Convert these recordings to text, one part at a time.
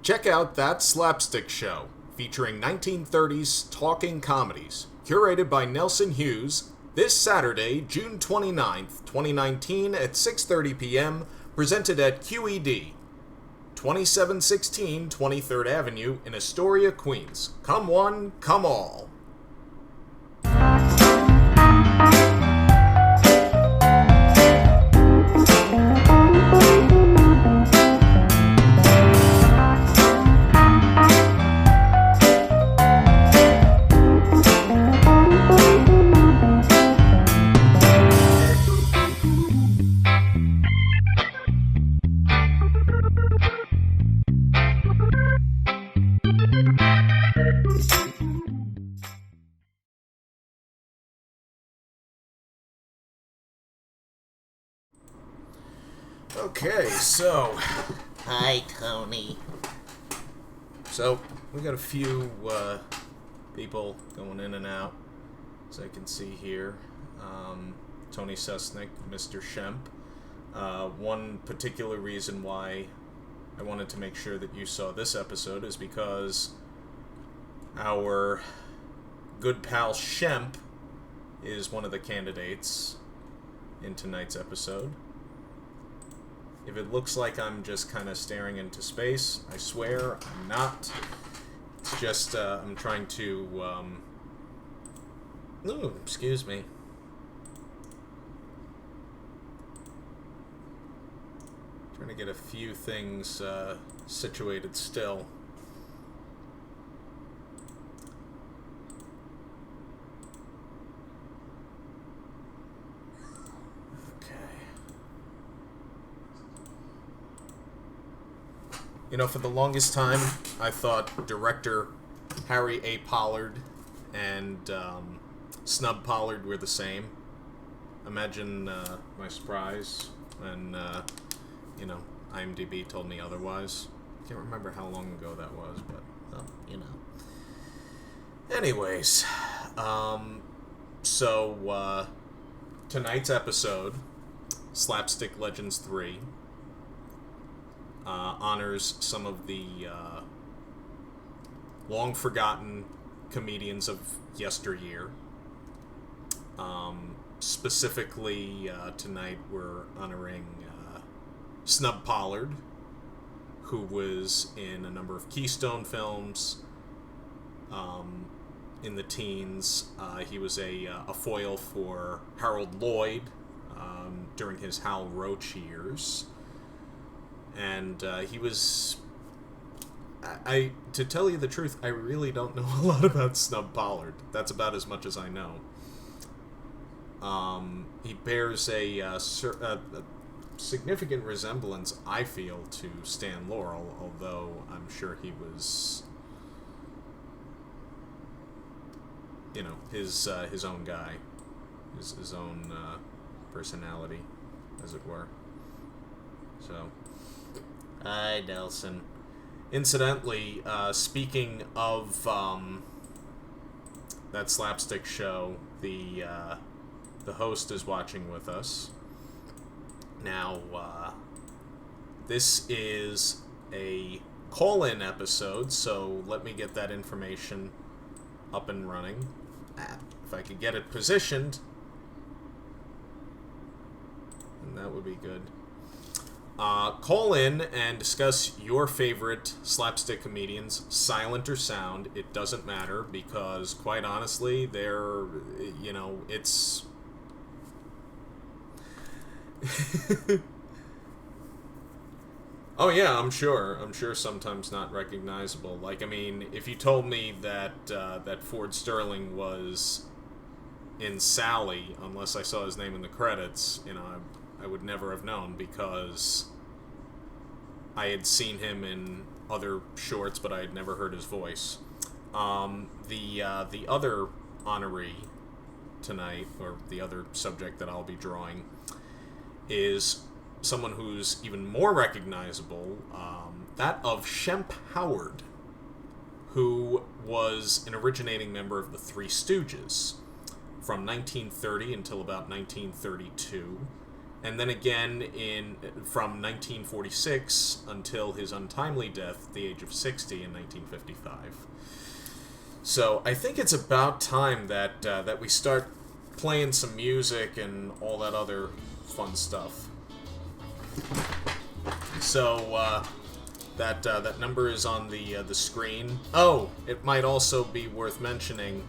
Check out That Slapstick Show, featuring 1930s talking comedies, curated by Nelson Hughes, this Saturday, June 29th, 2019 at 6:30 p.m., presented at QED, 2716 23rd Avenue in Astoria, Queens. Come one, come all. Okay, so... Hi, Tony. So, we got a few people going in and out, as I can see here. Tony Susnick, Mr. Shemp. One particular reason why I wanted to make sure that you saw this episode is because our good pal Shemp is one of the candidates in tonight's episode. If it looks like I'm just kind of staring into space, I swear I'm not. It's just, I'm trying to, Ooh, excuse me. Trying to get a few things, situated still. You know, for the longest time, I thought director Harry A. Pollard and Snub Pollard were the same. Imagine my surprise when, you know, IMDb told me otherwise. I can't remember how long ago that was, but, you know. Anyways, so tonight's episode, Slapstick Legends 3, honors some of the long-forgotten comedians of yesteryear. Specifically, tonight we're honoring Snub Pollard, who was in a number of Keystone films. In the teens, he was a foil for Harold Lloyd during his Hal Roach years. And he was... to tell you the truth, I really don't know a lot about Snub Pollard. That's about as much as I know. He bears a significant resemblance, I feel, to Stan Laurel, although I'm sure he was, you know, his own guy, his own personality, as it were. So... Hi, Nelson. Incidentally, speaking of that Slapstick Show, the host is watching with us. Now, this is a call-in episode, so let me get that information up and running. If I could get it positioned, then that would be good. Call in and discuss your favorite slapstick comedians, silent or sound. It doesn't matter, because, quite honestly, they're, you know, it's... Oh yeah, I'm sure sometimes not recognizable. Like, I mean, if you told me that, that Ford Sterling was in Sally, unless I saw his name in the credits, you know, I would never have known, because I had seen him in other shorts, but I had never heard his voice. The other honoree tonight, or the other subject that I'll be drawing, is someone who's even more recognizable, that of Shemp Howard, who was an originating member of the Three Stooges from 1930 until about 1932. and then again from 1946 until his untimely death at the age of 60 in 1955. So I think it's about time that we start playing some music and all that other fun stuff. So that number is on the screen. Oh, it might also be worth mentioning,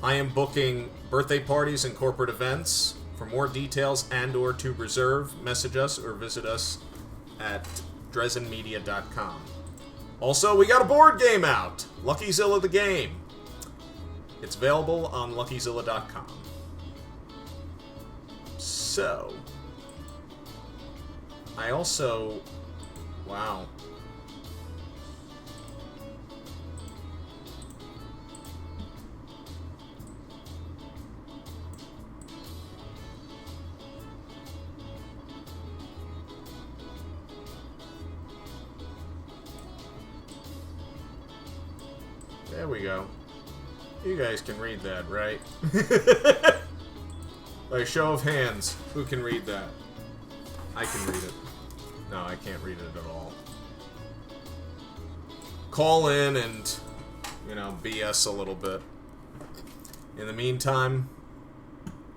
I am booking birthday parties and corporate events. For more details and/or to reserve, message us or visit us at drezenmedia.com. Also, we got a board game out, LuckyZilla the Game. It's available on luckyzilla.com. So, I also... Wow. There we go. You guys can read that, right? By show of hands, who can read that? I can read it. No, I can't read it at all. Call in and, BS a little bit. In the meantime,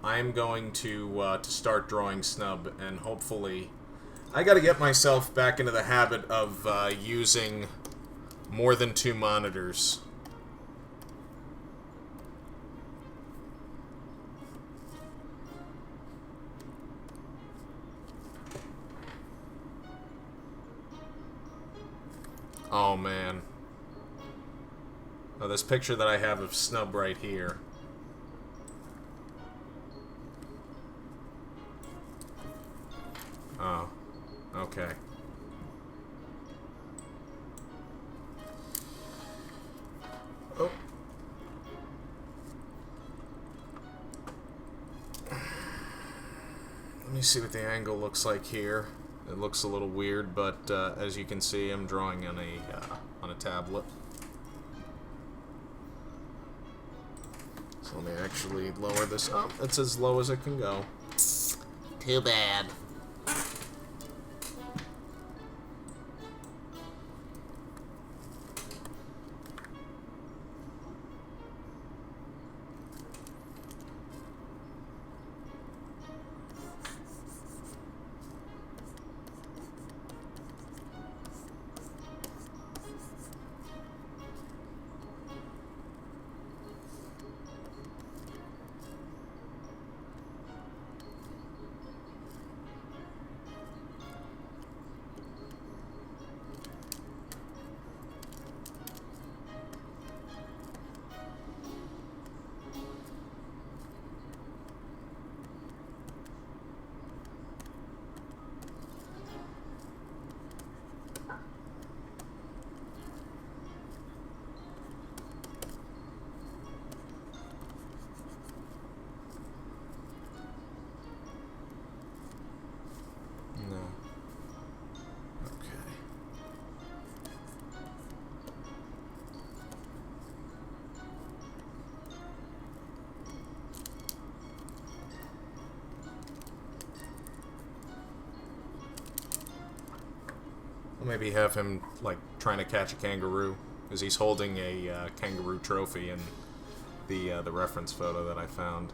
I'm going to start drawing Snub, and hopefully... I gotta get myself back into the habit of using more than 2 monitors. Oh, man. Oh, this picture that I have of Snub right here. Oh. Okay. Oh. Let me see what the angle looks like here. It looks a little weird, but as you can see, I'm drawing on a tablet. So let me actually lower this up. It's as low as it can go. Too bad. Maybe have him, like, trying to catch a kangaroo, because he's holding a kangaroo trophy in the reference photo that I found.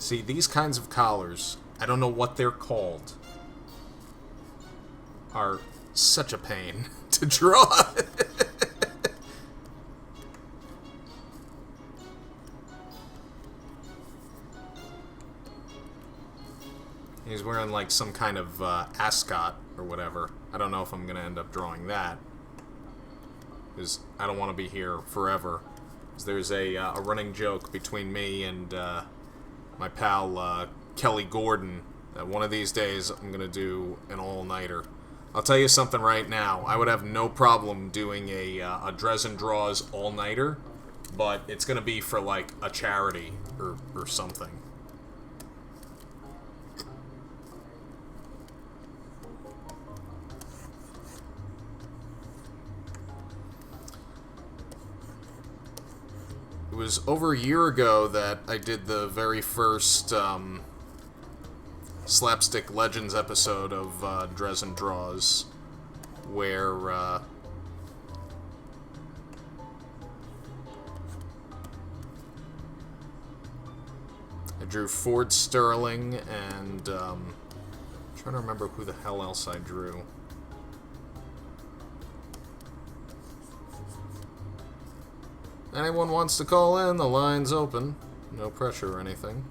See, these kinds of collars, I don't know what they're called, are such a pain to draw. He's wearing like some kind of ascot or whatever. I don't know if I'm gonna end up drawing that, because I don't want to be here forever. There's a running joke between me and my pal Kelly Gordon that one of these days I'm gonna do an all-nighter. I'll tell you something right now. I would have no problem doing a Drezen Draws all-nighter, but it's gonna be for like a charity or something. It was over a year ago that I did the very first Slapstick Legends episode of Drezen Draws, where I drew Ford Sterling and I'm trying to remember who the hell else I drew. Anyone wants to call in, the line's open. No pressure or anything.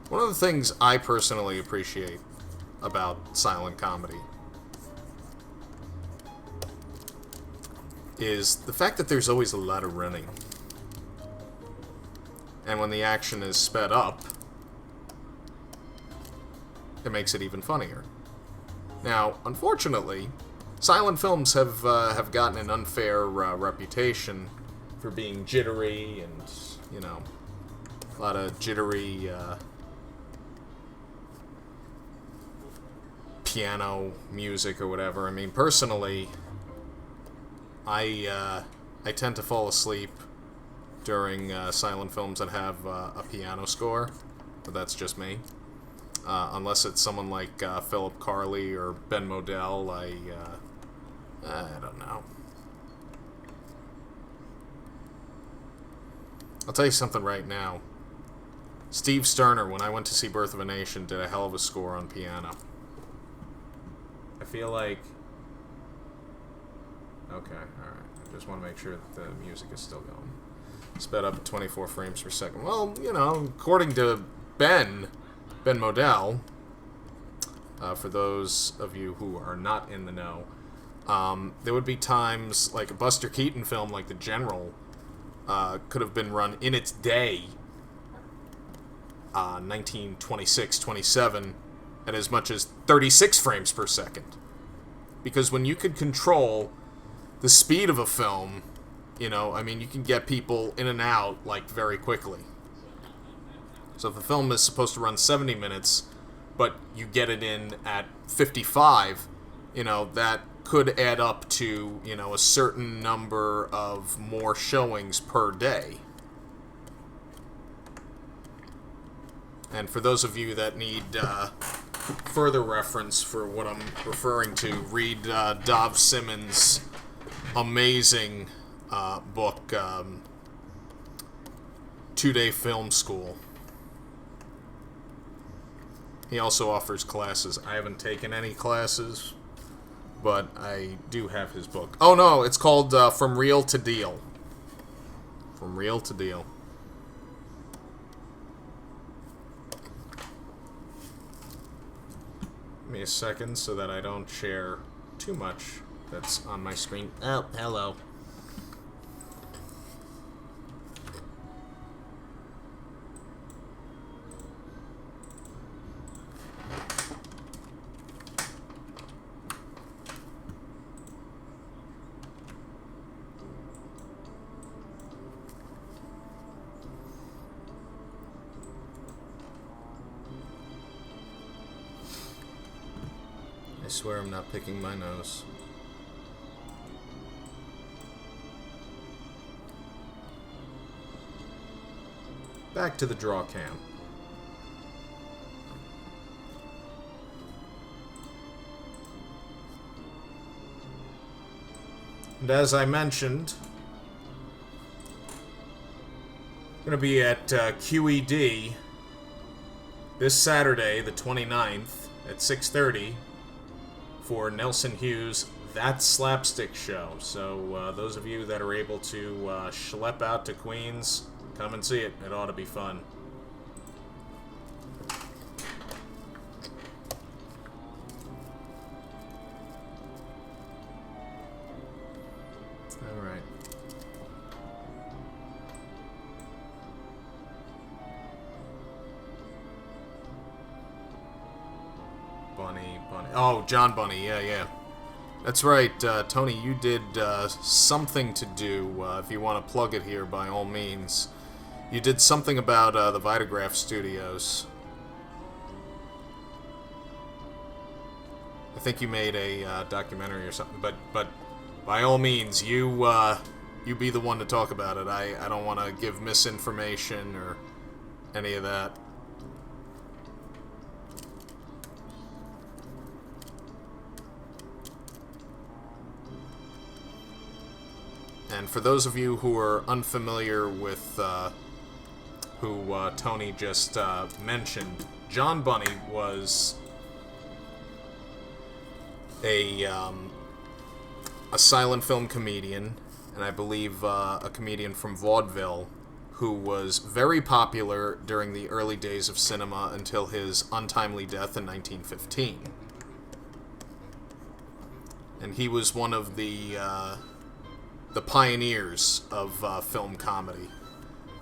One of the things I personally appreciate about silent comedy is the fact that there's always a lot of running. And when the action is sped up, it makes it even funnier. Now, unfortunately, silent films have gotten an unfair reputation for being jittery and, you know, a lot of jittery piano music or whatever. I mean, personally, I tend to fall asleep during silent films that have a piano score, but that's just me. Unless it's someone like Philip Carley or Ben Modell, I don't know. I'll tell you something right now. Steve Sterner, when I went to see Birth of a Nation, did a hell of a score on piano. I feel like... Okay, alright. I just want to make sure that the music is still going. Sped up at 24 frames per second. Well, you know, according to Ben Modell, for those of you who are not in the know, there would be times, like a Buster Keaton film like The General could have been run in its day, 1926-27, at as much as 36 frames per second. Because when you could control the speed of a film, you know, I mean, you can get people in and out, like, very quickly. So if a film is supposed to run 70 minutes, but you get it in at 55, you know, that could add up to, you know, a certain number of more showings per day. And for those of you that need further reference for what I'm referring to, read Dov Simmons' amazing book, 2-Day Film School. He also offers classes. I haven't taken any classes, but I do have his book. Oh no, it's called From Real to Deal. From Real to Deal. Give me a second so that I don't share too much that's on my screen. Oh, hello. I swear I'm not picking my nose. Back to the draw cam. And as I mentioned, Gonna be at QED this Saturday, the 29th, at 6:30 for Nelson Hughes' That Slapstick show. So those of you that are able to schlep out to Queens, come and see it. It ought to be fun. Alright. Bunny. Oh, John Bunny. Yeah. That's right, Tony, you did something to do, if you want to plug it here, by all means. You did something about the Vitagraph Studios. I think you made a documentary or something, but by all means, you be the one to talk about it. I don't want to give misinformation or any of that. And for those of you who are unfamiliar with who Tony just mentioned, John Bunny was a silent film comedian, and I believe a comedian from vaudeville, who was very popular during the early days of cinema until his untimely death in 1915. And he was one of the pioneers of film comedy.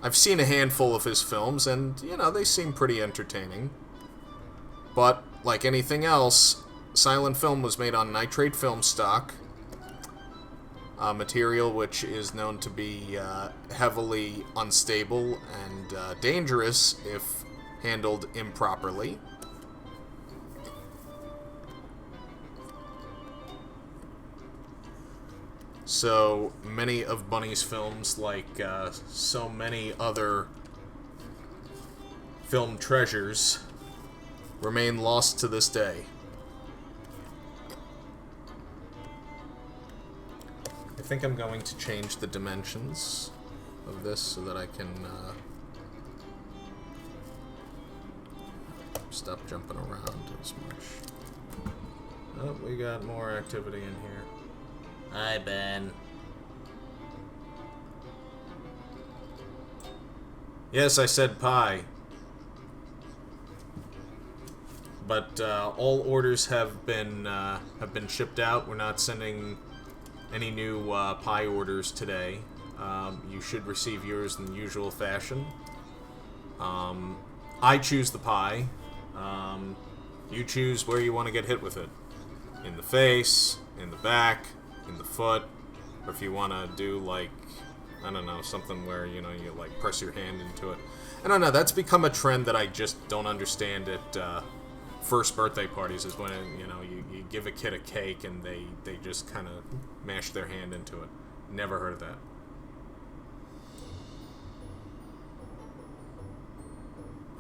I've seen a handful of his films, and, they seem pretty entertaining. But, like anything else, silent film was made on nitrate film stock, material which is known to be heavily unstable and dangerous if handled improperly. So many of Bunny's films, like so many other film treasures, remain lost to this day. I think I'm going to change the dimensions of this so that I can stop jumping around as much. Oh, we got more activity in here. Hi, Ben. Yes, I said pie. But all orders have been shipped out. We're not sending any new pie orders today. You should receive yours in the usual fashion. I choose the pie. You choose where you want to get hit with it. In the face, in the back, in the foot, or if you want to do, like, I don't know, something where, you like, press your hand into it. I don't know, that's become a trend that I just don't understand at first birthday parties, is when, you give a kid a cake and they just kind of mash their hand into it. Never heard of that.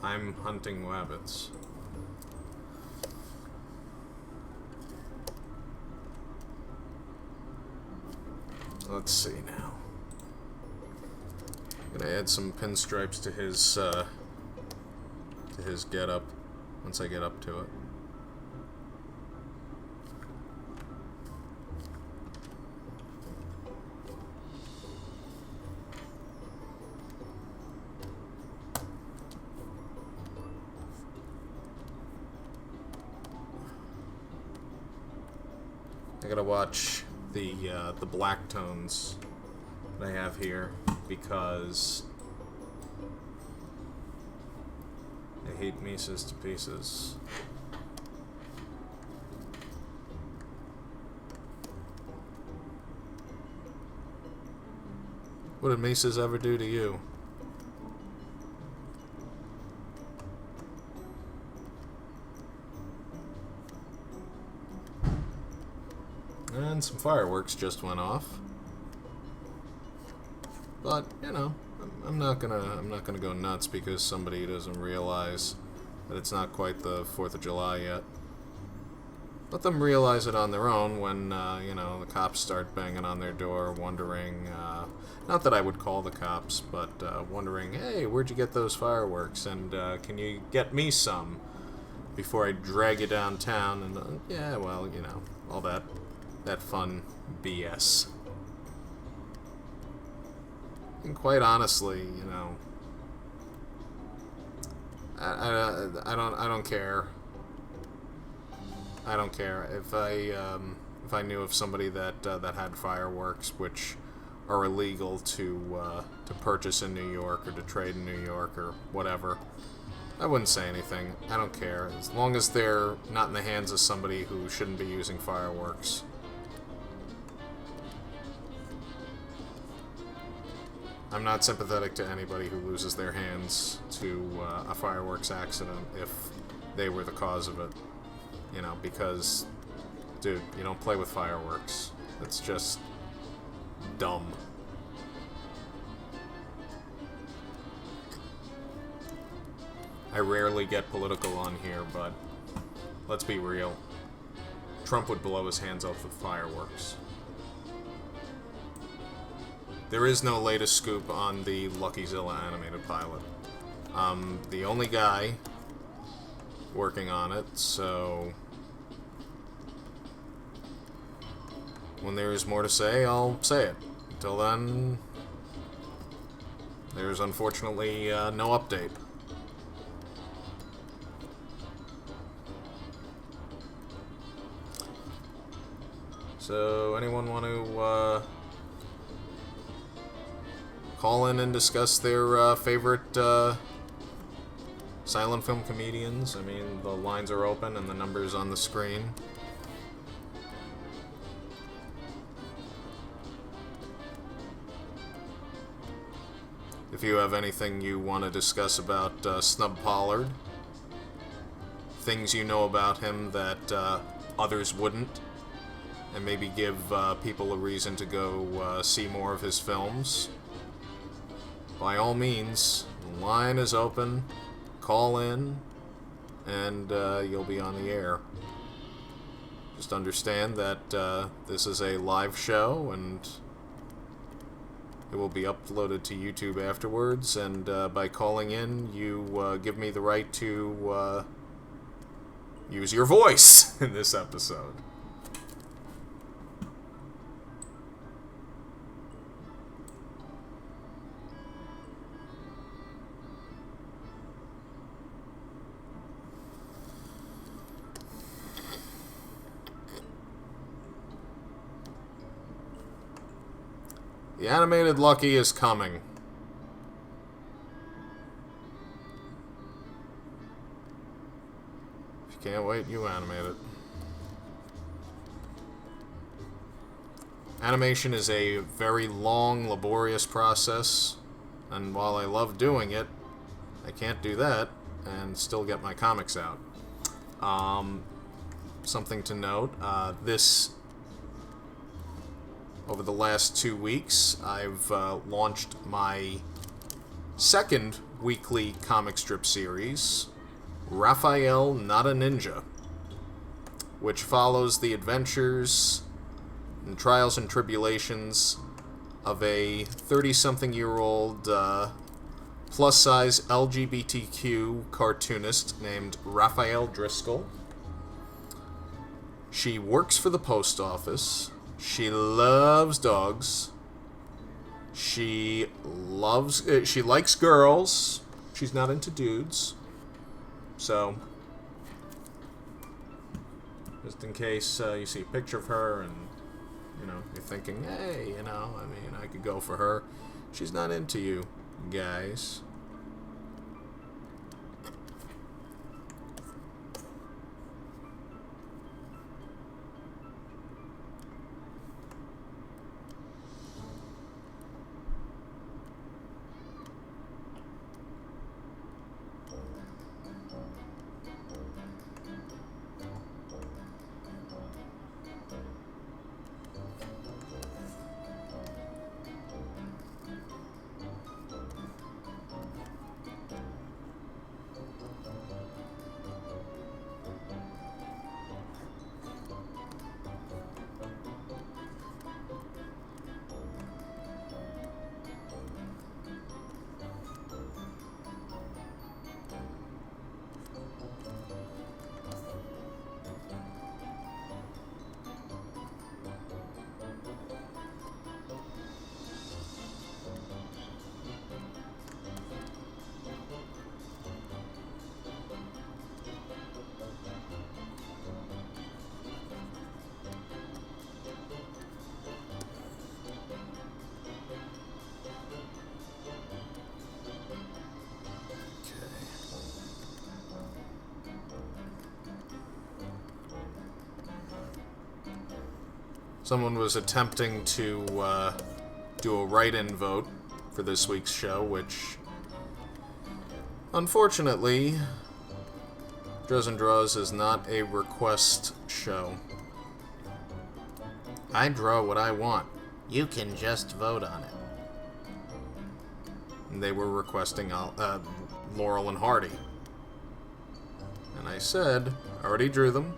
I'm hunting rabbits. Let's see now. I'm gonna add some pinstripes to his getup once I get up to it. I gotta watch the black tones that I have here, because I hate Mises to pieces. What did Mises ever do to you? And some fireworks just went off. But, I'm not gonna go nuts because somebody doesn't realize that it's not quite the 4th of July yet. let them realize it on their own when, the cops start banging on their door, wondering, not that I would call the cops, but wondering, hey, where'd you get those fireworks, and can you get me some before I drag you downtown, and, yeah, well, all that fun BS. And quite honestly, I don't care. I don't care if I knew of somebody that had fireworks, which are illegal to purchase in New York or to trade in New York or whatever. I wouldn't say anything. I don't care as long as they're not in the hands of somebody who shouldn't be using fireworks. I'm not sympathetic to anybody who loses their hands to a fireworks accident if they were the cause of it. Because, dude, you don't play with fireworks. It's just dumb. I rarely get political on here, but let's be real. Trump would blow his hands off with fireworks. There is no latest scoop on the LuckyZilla animated pilot. The only guy working on it, so when there is more to say, I'll say it. Until then, there's unfortunately no update. So, anyone want to call in and discuss their favorite silent film comedians? I mean, the lines are open and the number's on the screen. If you have anything you want to discuss about Snub Pollard, things you know about him that others wouldn't, and maybe give people a reason to go see more of his films, by all means, the line is open. Call in, and you'll be on the air. Just understand that this is a live show, and it will be uploaded to YouTube afterwards, and by calling in, you give me the right to use your voice in this episode. The animated Lucky is coming. If you can't wait, you animate it. Animation is a very long, laborious process, and while I love doing it, I can't do that and still get my comics out. Something to note, over the last 2 weeks, I've launched my second weekly comic strip series, Raphael Not a Ninja, which follows the adventures and trials and tribulations of a 30-something-year-old plus-size LGBTQ cartoonist named Raphael Driscoll. She works for the post office. She loves dogs. She likes girls. She's not into dudes. So, just in case you see a picture of her and, you're thinking, hey, I could go for her. She's not into you, guys. Someone was attempting to do a write-in vote for this week's show, which, unfortunately, Drezen Draws is not a request show. I draw what I want. You can just vote on it. And they were requesting Laurel and Hardy. And I said, I already drew them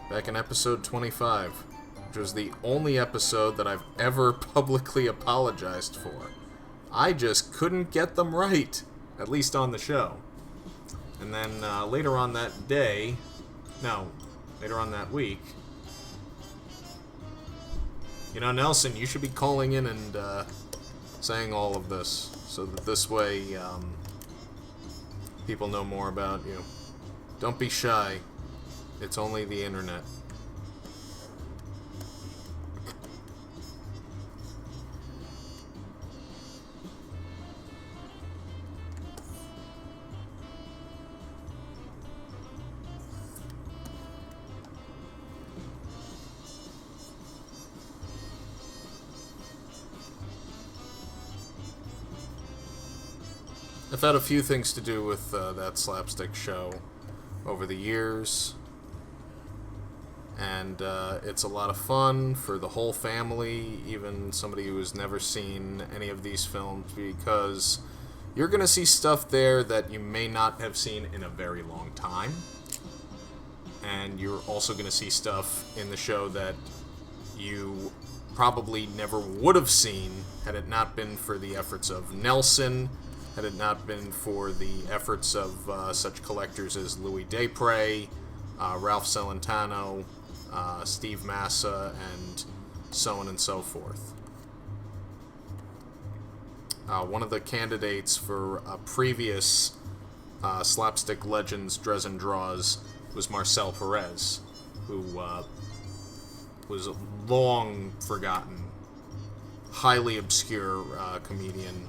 back in episode 25, which was the only episode that I've ever publicly apologized for. I just couldn't get them right, at least on the show. And then later on that week, Nelson, you should be calling in and saying all of this, so that this way people know more about you. Don't be shy. It's only the internet. I've had a few things to do with that Slapstick show over the years, and it's a lot of fun for the whole family, even somebody who has never seen any of these films, because you're going to see stuff there that you may not have seen in a very long time, and you're also going to see stuff in the show that you probably never would have seen had it not been for the efforts of Nelson, had it not been for the efforts of such collectors as Louis Desprez, Ralph Celentano, Steve Massa, and so on and so forth. One of the candidates for a previous Slapstick Legends Drezen Draws was Marcel Perez, who was a long forgotten, highly obscure comedian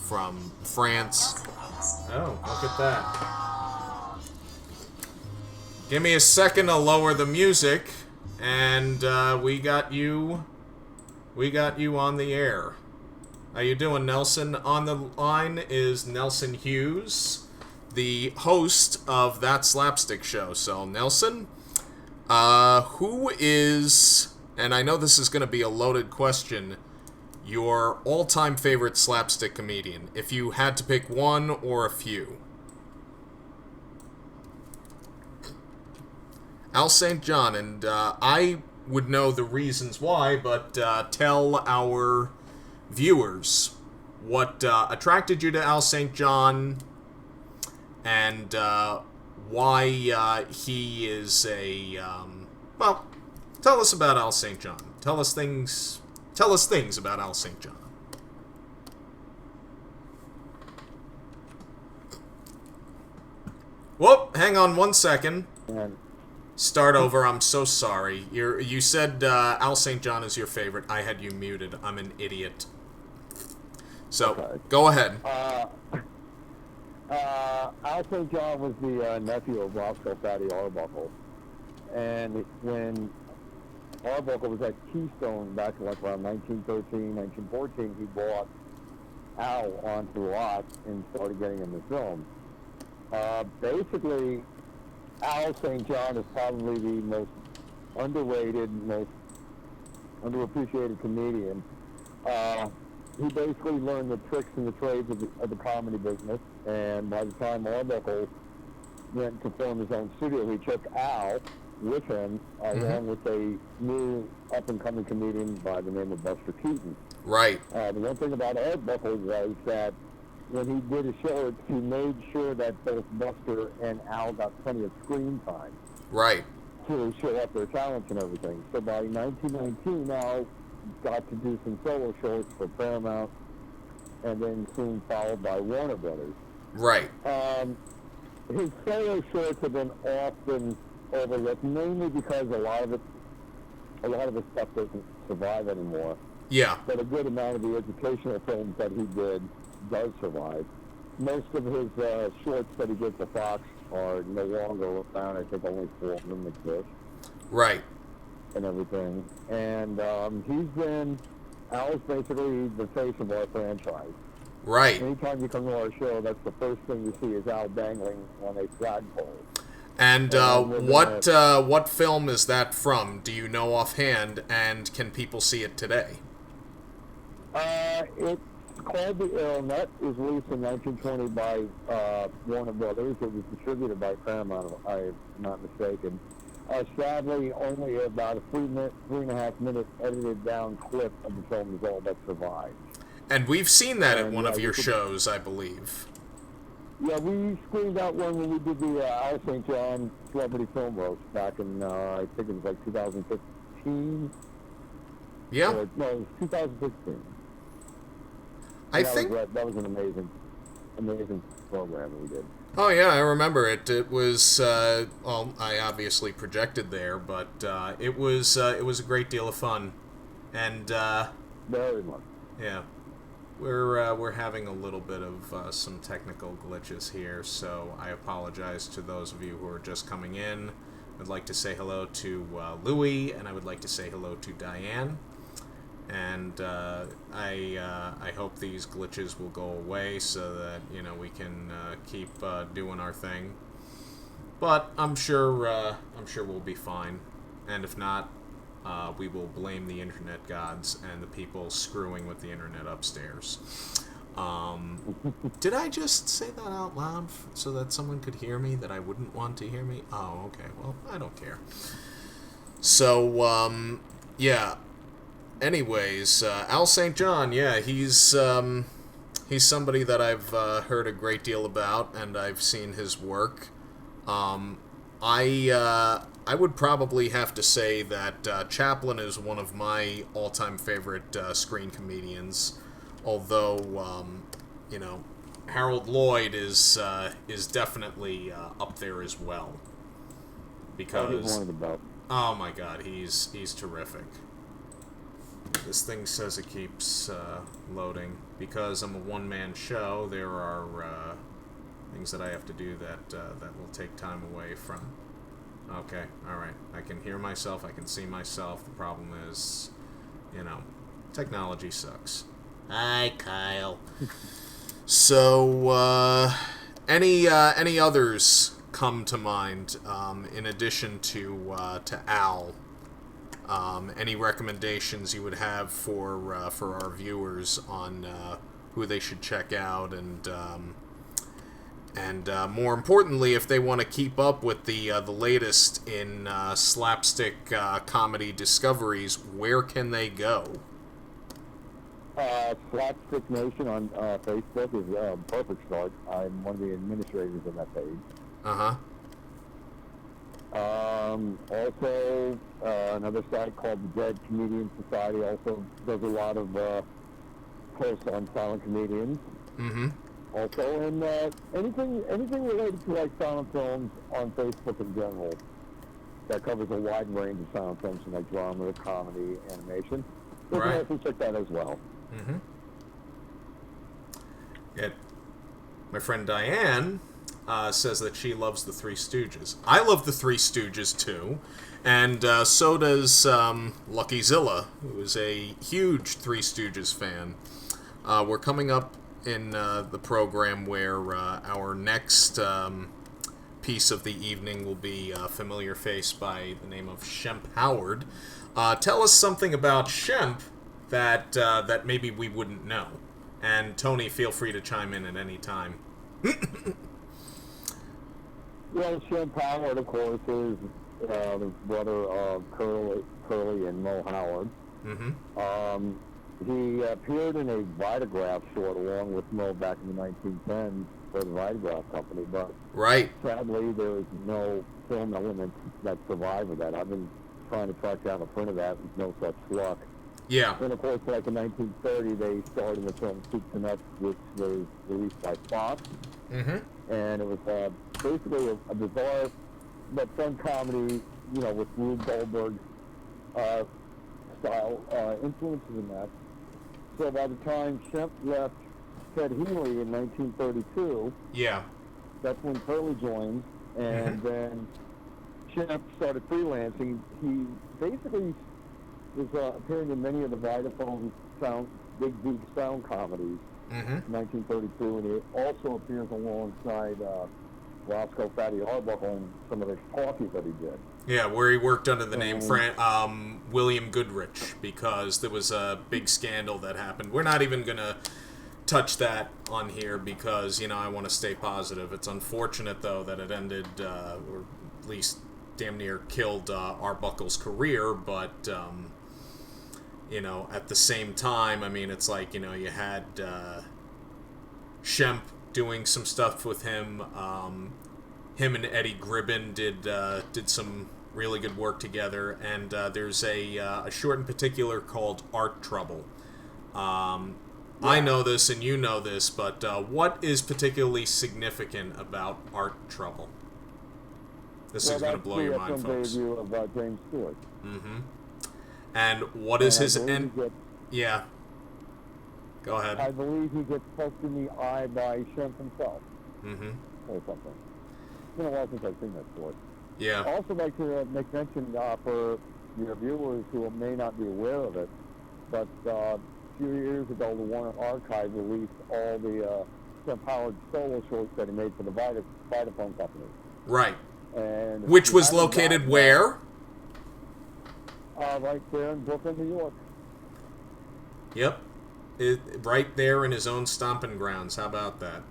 from France. Oh, look at that. Give me a second to lower the music, and we got you on the air. How you doing, Nelson? On the line is Nelson Hughes, the host of That Slapstick Show. So, Nelson, who is, and I know this is going to be a loaded question, your all-time favorite slapstick comedian, if you had to pick one or a few? Al St. John, and I would know the reasons why, but tell our viewers what attracted you to Al St. John, and why he is a... well, tell us about Al St. John. Tell us things about Al St. John. Whoop! Hang on one second. Start over. I'm so sorry. You said Al St. John is your favorite. I had you muted. I'm an idiot. So, okay. Go ahead. Al St. John was the nephew of Roscoe Fatty Arbuckle. And when Arbuckle was at Keystone back in around 1913, 1914, he brought Al onto lot and started getting him the film. Basically, Al St. John is probably the most underrated, most underappreciated comedian. He basically learned the tricks and the trades of the comedy business, and by the time Arbuckle went to form his own studio, he took Al with him, along with a new up-and-coming comedian by the name of Buster Keaton. Right. The one thing about Arbuckle was that when he did his shorts, he made sure that both Buster and Al got plenty of screen time. Right. To show off their talents and everything. So by 1919, Al got to do some solo shorts for Paramount, and then soon followed by Warner Brothers. Right. His solo shorts have been often overlooked, mainly because a lot of his stuff doesn't survive anymore. Yeah. But a good amount of the educational films that he did does survive. Most of his shorts that he did for Fox are no longer found. I think only 4 of them exist. Right. and everything. And Al's basically the face of our franchise. Right. Anytime you come to our show, that's the first thing you see is Al dangling on a flagpole. And what film is that from? Do you know offhand? And can people see it today? It's called The Aeronet. It was released in 1920 by Warner Brothers. It was distributed by Paramount, if I'm not mistaken. Sadly, only about a 3.5 minute edited down clip of the film is all that survived. And we've seen that at one of your shows, I believe. Yeah, we screened out one when we did the Al St. John Celebrity Film Roast back in, I think it was like 2015. Yeah. No, it was 2016. I think that was an amazing program that we did. Oh yeah, I remember it. It was well, I obviously projected there, but it was a great deal of fun, and very much. Yeah, we're having a little bit of some technical glitches here, so I apologize to those of you who are just coming in. I'd like to say hello to Louie, and I would like to say hello to Diane. And I hope these glitches will go away so that we can keep doing our thing. But I'm sure we'll be fine. And if not, we will blame the internet gods and the people screwing with the internet upstairs. Did I just say that out loud so that someone could hear me that I wouldn't want to hear me? Oh, okay. Well, I don't care. So yeah. Anyways, Al St. John, yeah, he's somebody that I've heard a great deal about, and I've seen his work. I would probably have to say that Chaplin is one of my all-time favorite screen comedians, although Harold Lloyd is definitely up there as well. Because oh my God, he's terrific. This thing says it keeps loading. Because I'm a one-man show, there are things that I have to do that will take time away from. Okay, alright. I can hear myself, I can see myself. The problem is, technology sucks. Hi, Kyle. So, any others come to mind in addition to Al? Any recommendations you would have for our viewers on who they should check out, and more importantly, if they want to keep up with the latest in slapstick comedy discoveries, where can they go? Slapstick Nation on Facebook is a perfect start. I'm one of the administrators of that page. Uh-huh. Also, another site called the Dead Comedian Society also does a lot of posts on silent comedians. Mm-hmm. Also, and anything related to like silent films on Facebook in general that covers a wide range of silent films, like drama, comedy, animation. You can also check that as well. Mm-hmm. My friend Diane says that she loves the Three Stooges. I love the Three Stooges too, and so does Lucky Zilla, who is a huge Three Stooges fan. We're coming up in the program where our next piece of the evening will be a familiar face by the name of Shemp Howard. Tell us something about Shemp that maybe we wouldn't know. And Tony, feel free to chime in at any time. Well, Shemp Howard, of course, is the brother of Curly and Mo Howard. Mm-hmm. He appeared in a Vitagraph short along with Mo back in the 1910s for the Vitagraph company, but sadly there is no film element that survived of that. I've been trying to track down a print of that with no such luck. Yeah. And of course, like in 1930, they starred in the film Soup to Nuts, which was released by Fox. Mm-hmm. And it was basically a bizarre but fun comedy, with Rube Goldberg style influences in that. So by the time Shemp left Ted Healy in 1932, yeah, that's when Curly joined, and then Champ started freelancing, he basically was appearing in many of the Vitaphone big sound comedies in 1932, and he also appears alongside Roscoe Fatty Arbuckle in some of the talkies that he did. Yeah, where he worked under the name William Goodrich, because there was a big scandal that happened. We're not even going to touch that on here because, you know, I want to stay positive. It's unfortunate, though, that it ended, or at least damn near killed Arbuckle's career, but, you know, at the same time, I mean, it's like, you know, you had Shemp doing some stuff with him. Him and Eddie Gribbin did some really good work together, and there's a short in particular called Art Trouble. I know this and you know this, but what is particularly significant about Art Trouble? This is going to blow your mind, folks. Of James Stewart. And what is his end? Yeah. Go ahead. I believe he gets poked in the eye by Shemp himself. Or something. It's been a while since I've seen that story. Yeah. I also like to make mention for your viewers who may not be aware of it, but a few years ago, the Warner Archive released all the Shemp Howard solo shorts that he made for the Vitaphone Company. Right. And which was located where? Right there in Brooklyn, New York. Yep. Right there in his own stomping grounds. How about that?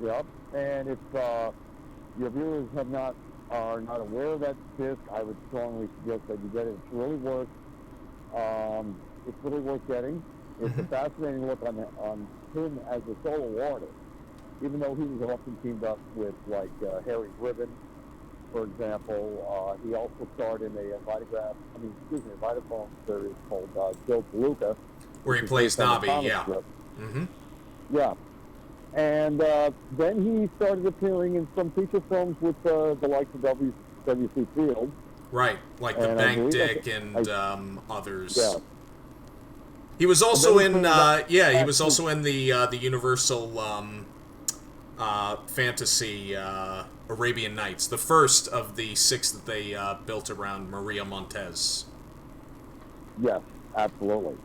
Yep. And if your viewers are not aware of that disc, I would strongly suggest that you get it. It's really worth getting. It's a fascinating look on him as a solo artist. Even though he was often teamed up with Harry Gribbin, for example, he also starred in a Vitaphone series called Joe Palooka, where he plays Nobby. Yeah. Yeah. And then he started appearing in some feature films with the likes of W.C. Fields. Right, like The Bank Dick and others. Yeah. He was also in, he was also in the Universal fantasy Arabian Nights, the first of the 6 that they built around Maria Montez. Yes, absolutely.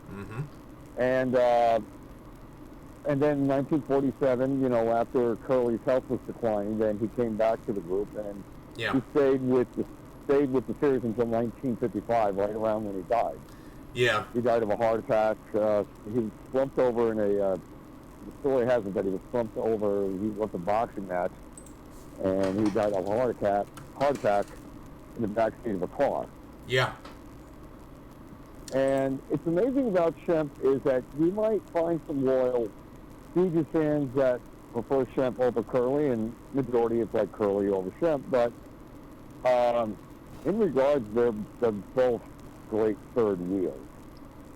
And then in 1947, you know, after Curly's health was declining, then he came back to the group, and he stayed with the series until 1955, right around when he died. Yeah. He died of a heart attack. He was slumped over in the story has it that he was slumped over, he was a boxing match, and he died of a heart attack in the backseat of a car. Yeah. And it's amazing about Shemp is that you might find some loyal Stooges fans that prefer Shemp over Curly, and majority it's like Curly over Shemp, but in regards, they're both great third wheels.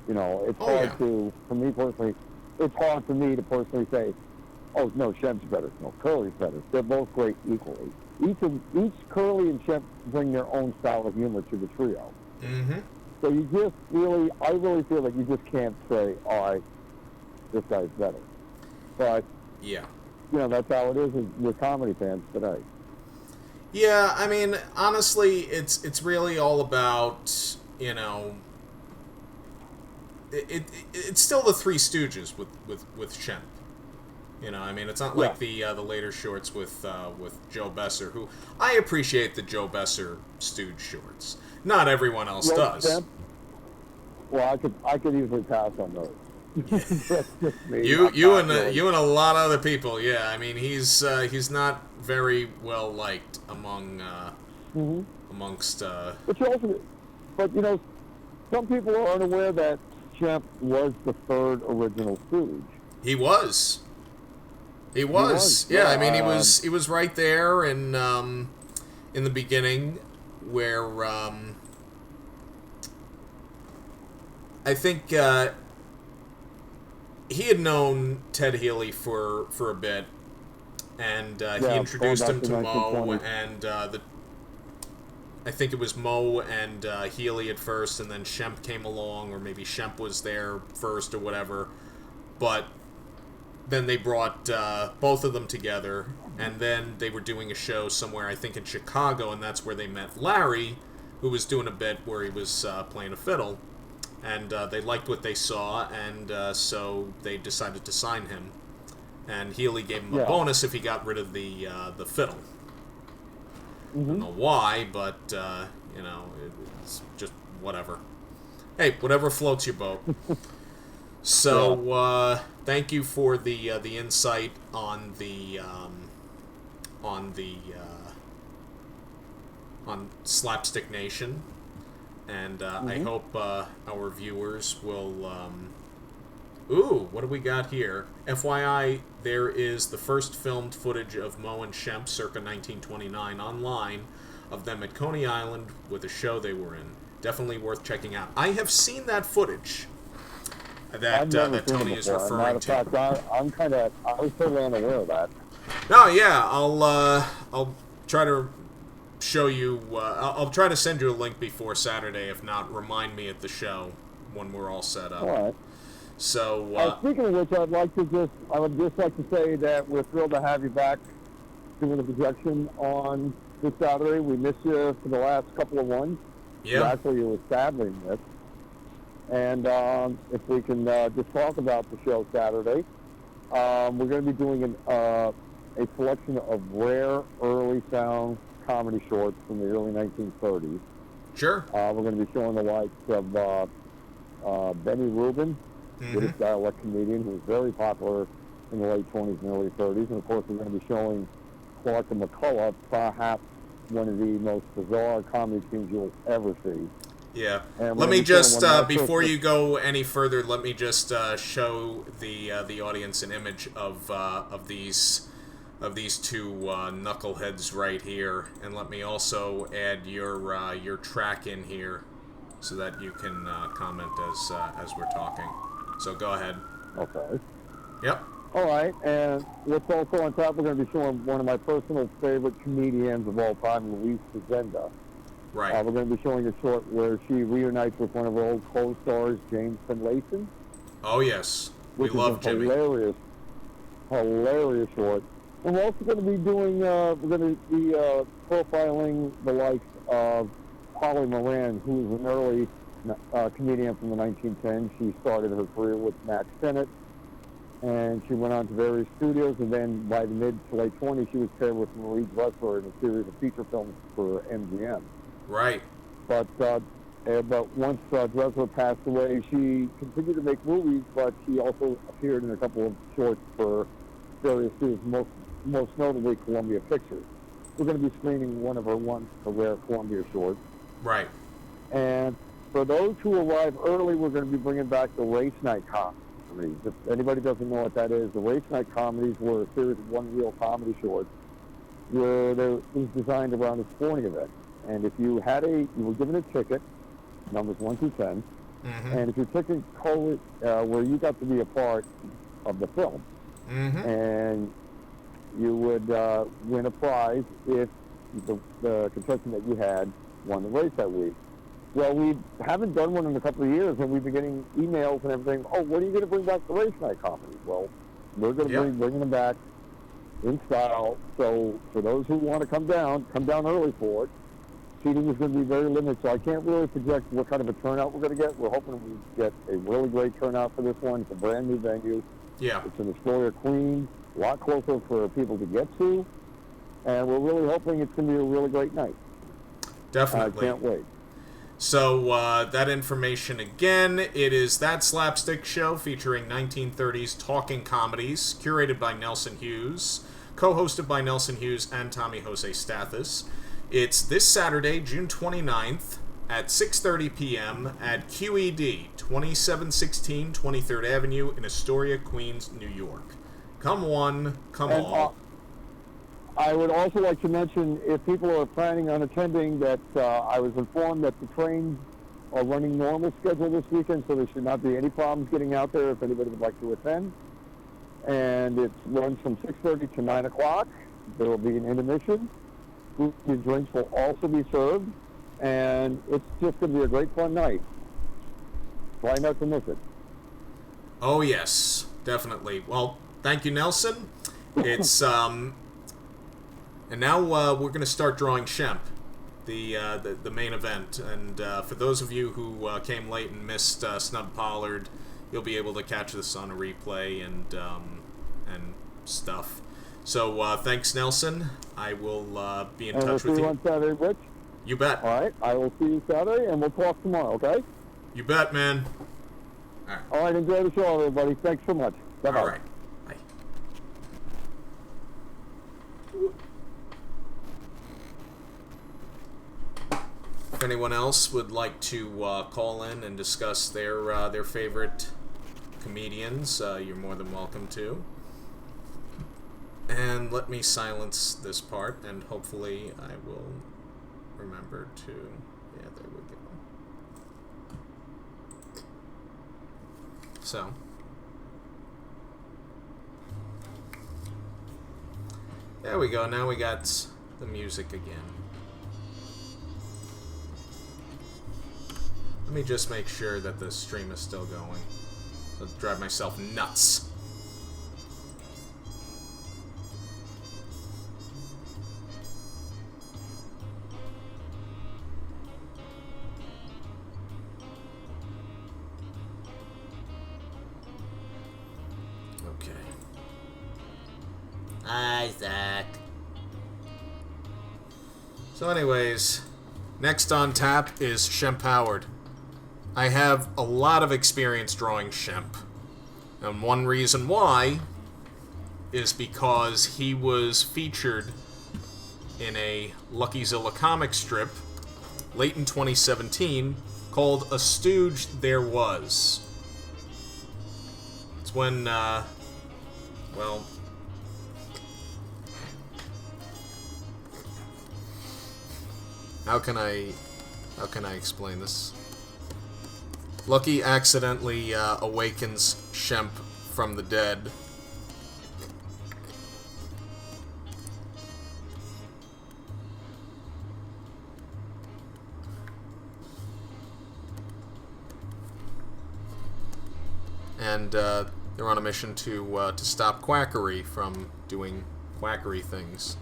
You know, it's hard for me personally, it's hard for me to personally say, oh, no, Shemp's better. No, Curly's better. They're both great equally. Each Curly and Shemp bring their own style of humor to the trio. So you just I really feel like you just can't say, all right, this guy's better. But, you know, that's how it is with comedy fans today. Yeah, I mean, honestly, it's really all about, you know, it's still the Three Stooges with Shemp. You know, I mean, it's not like the later shorts with Joe Besser, who I appreciate the Joe Besser Stooge shorts. Not everyone else does. Shemp, well, I could easily pass on those. That's just me. You and a lot of other people. Yeah, I mean, he's not very well liked amongst. But you know, some people are unaware that Shemp was the third original Stooge. He was. Yeah, I mean, he was right there in the beginning where I think he had known Ted Healy for a bit, and he introduced him to Moe, and I think it was Moe and Healy at first, and then Shemp came along, or maybe Shemp was there first or whatever. But then they brought both of them together, and then they were doing a show somewhere, I think in Chicago, and that's where they met Larry, who was doing a bit where he was playing a fiddle, and they liked what they saw, and so they decided to sign him. And Healy gave him a bonus if he got rid of the fiddle. I don't know why, but it's just whatever. Hey, whatever floats your boat. So thank you for the insight on on Slapstick Nation, and I hope our viewers will. Ooh, what do we got here? FYI, there is the first filmed footage of Moe and Shemp circa 1929 online of them at Coney Island with a show they were in. Definitely worth checking out. I have seen that footage that Tony is referring to. Fact, I was totally unaware of that. No, yeah, I'll try to show you. I'll try to send you a link before Saturday. If not, remind me at the show when we're all set up. All right. So, speaking of which, I would just like to say that we're thrilled to have you back doing the projection on this Saturday. We missed you for the last couple of ones. Yeah. Actually, it was sadly missed. And if we can just talk about the show Saturday, we're going to be doing a selection of rare early sound comedy shorts from the early 1930s. Sure. We're going to be showing the likes of Benny Rubin, British dialect comedian who was very popular in the late 20s and early 30s. And, of course, we're going to be showing Clark and McCullough, perhaps one of the most bizarre comedy scenes you'll ever see. Yeah. Let me just, before you go any further, let me just show the audience an image of these two knuckleheads right here, and let me also add your track in here so that you can comment as we're talking. So go ahead. Okay. Yep. All right, and what's also on top, we're going to be showing one of my personal favorite comedians of all time, Louise Fazenda. Right. We're going to be showing a short where she reunites with one of her old co-stars, James Finlayson. Oh, yes. We love Jimmy. Hilarious short. And we're also going to be doing, we're going to be profiling the likes of Polly Moran, who was an early comedian from the 1910s. She started her career with Max Sennett, and she went on to various studios, and then by the mid to late 20s, she was paired with Marie Dressler in a series of feature films for MGM. Right. But once Dressler passed away, she continued to make movies, but she also appeared in a couple of shorts for various studios, most notably Columbia Pictures. We're going to be screening one of her rare Columbia shorts. Right. And for those who arrive early, we're going to be bringing back the Race Night comedies. If anybody doesn't know what that is, the Race Night comedies were a series of one-reel comedy shorts where it was designed around a sporting event. And if you were given a ticket, numbers 1 through 10, and if your ticket code where you got to be a part of the film, and you would win a prize if the contestant that you had won the race that week. Well, we haven't done one in a couple of years, and we've been getting emails and everything. Oh, when are you going to bring back the Race Night comedy? Well, we're going to be bringing them back in style. So for those who want to come down early for it. Seating is going to be very limited, so I can't really project what kind of a turnout we're going to get. We're hoping we get a really great turnout for this one. It's a brand new venue. Yeah. It's in Astoria, Queens, a lot closer for people to get to, and we're really hoping it's going to be a really great night. Definitely. I can't wait. So that information again, it is That Slapstick Show featuring 1930s talking comedies, curated by Nelson Hughes, co-hosted by Nelson Hughes and Tommy Jose Stathis. It's this Saturday, June 29th at 6:30 p.m. at QED, 2716 23rd Avenue in Astoria, Queens, New York. Come one, come all. I would also like to mention, if people are planning on attending, that I was informed that the trains are running normal schedule this weekend, so there should not be any problems getting out there if anybody would like to attend. And it runs from 6:30 to 9 o'clock. There will be an intermission. Food and drinks will also be served, and it's just going to be a great fun night. Try not to miss it. Oh, yes, definitely. Well, Thank you, Nelson. It's and now we're going to start drawing Shemp, the main event. And for those of you who came late and missed Snub Pollard, you'll be able to catch this on a replay and stuff. So thanks, Nelson. I will be in touch with you. And we'll see you on Saturday, Rich. You bet. All right, I will see you Saturday, and we'll talk tomorrow, okay? You bet, man. All right. All right, enjoy the show, everybody. Thanks so much. Bye-bye. All right. Bye. If anyone else would like to call in and discuss their favorite comedians, you're more than welcome to. And let me silence this part, and hopefully I will remember to... Yeah, there we go. So... There we go, now we got the music again. Let me just make sure that the stream is still going. I'll drive myself nuts. Okay. Isaac. So anyways, next on tap is Shemp Howard. I have a lot of experience drawing Shemp. And one reason why is because he was featured in a Lucky-Zilla comic strip late in 2017 called A Stooge There Was. It's when, well... How can I explain this? Lucky accidentally awakens Shemp from the dead. And they're on a mission to stop Quackery from doing quackery things.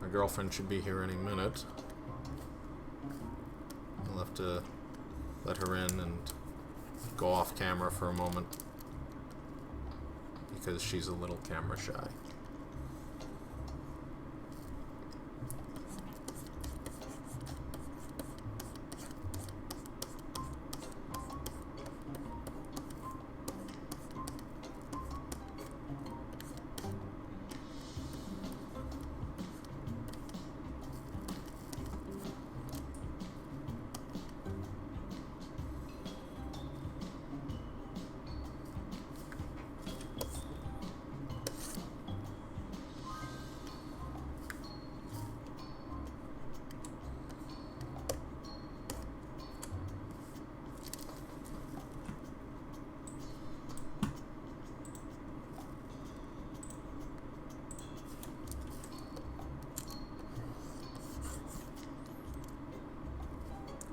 My girlfriend should be here any minute. I'll have to let her in and go off camera for a moment because she's a little camera shy.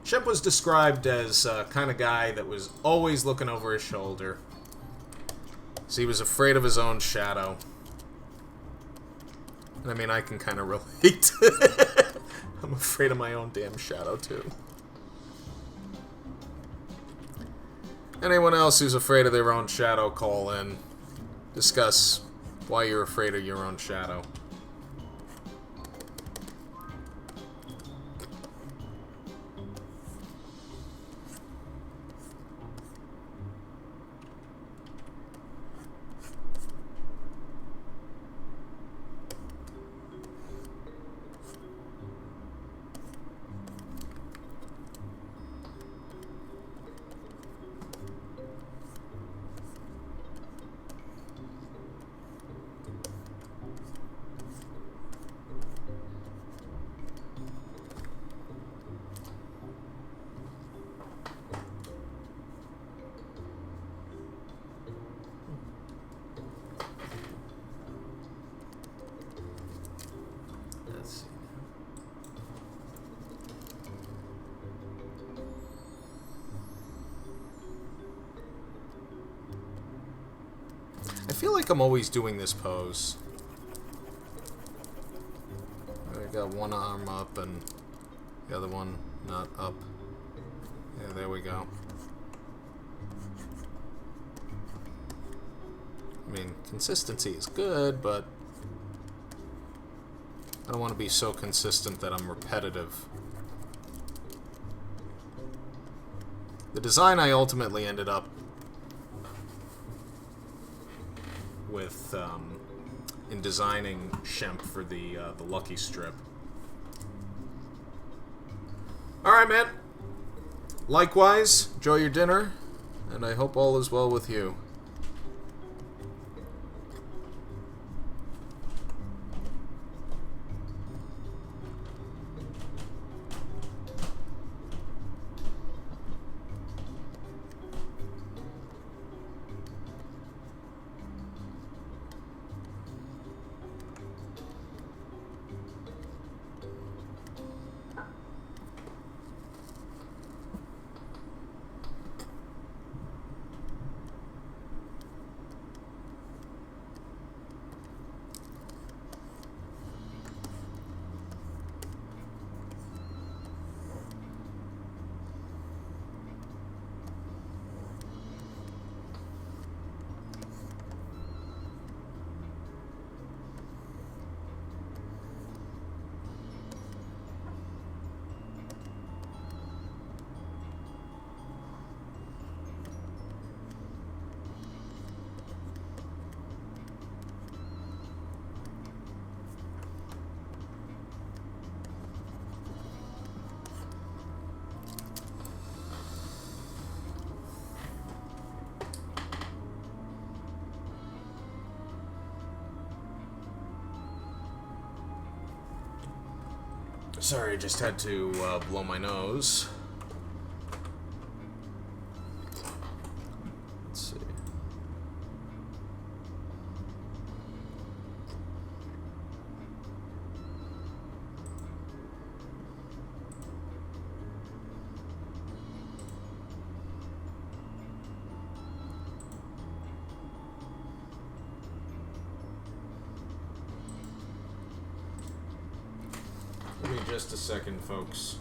Shemp was described as a kind of guy that was always looking over his shoulder. So he was afraid of his own shadow. And I mean, I can kind of relate. I'm afraid of my own damn shadow, too. Anyone else who's afraid of their own shadow, call in. Discuss why you're afraid of your own shadow. feel like I'm always doing this pose. I got one arm up and the other one not up. Yeah, there we go. I mean, consistency is good, but I don't want to be so consistent that I'm repetitive. The design I ultimately ended up with in designing Shemp for the Lucky Strip. Alright, man. Likewise, enjoy your dinner, and I hope all is well with you. Sorry, I just had to blow my nose. Let's see. Give me just a second, folks.